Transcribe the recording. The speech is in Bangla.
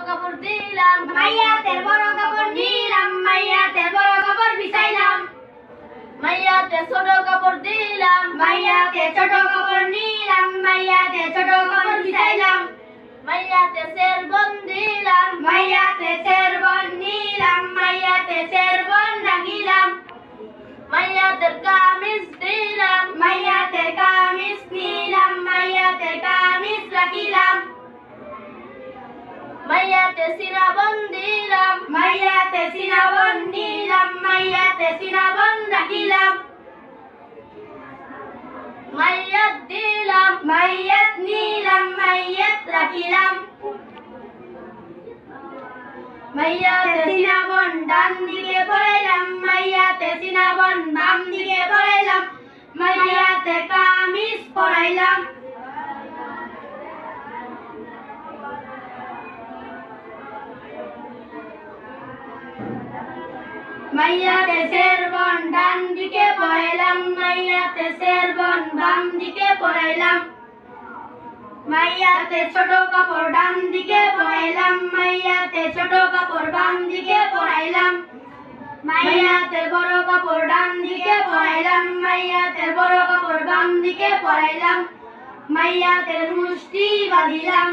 কাপড় দিলাম, মাইয়াতের বড় কাপড় নিলাম, মাইয়াতের বড় কাপড় বিছাইলাম। মাইয়াতে ছোট কাপড় দিলাম, মাইয়াতে ছোট কাপড় নিলাম, মাইয়াতে ছোট কাপড় বিছাইলাম। মাইয়াতে শেরবন দিলাম, মাইয়াতে শেরবন নিলাম, মাইয়াতে শেরবন রাখিলাম। মাইয়াতে কামিজ দিলাম, মাইয়াতে কামিজ নিলাম, মাইয়াতে কামিজ রাখিলাম। মাইয়াতে সিনাবন দিলাম, মাইয়াতে সিনাবন নিলাম, মাইয়াতে সিনাবন রাখিলাম। মাইয়াত দিলাম, মাইয়াত নিলাম, মাইয়াত রাখিলাম। মাইয়াতে সিনাবন ডান দিকে পরাইলাম, মাইয়াতে সিনাবন বাম দিকে পরাইলাম। মাইয়াতে কামিজ পরাইলাম। মাইয়াতে শেরবন ডান দিকে পরাইলাম, মাইয়াতে শেরবন বাম দিকে পরাইলাম। মাইয়াতে ছোট কাপড় ডান দিকে পরাইলাম, মাইয়াতে ছোট কাপড় বাম দিকে পরাইলাম। মাইয়াতে বড় কাপড় ডান দিকে পরাইলাম, মাইয়াতে বড় কাপড় বাম দিকে পরাইলাম। মাইয়াতে মুষ্টি বাঁধিলাম।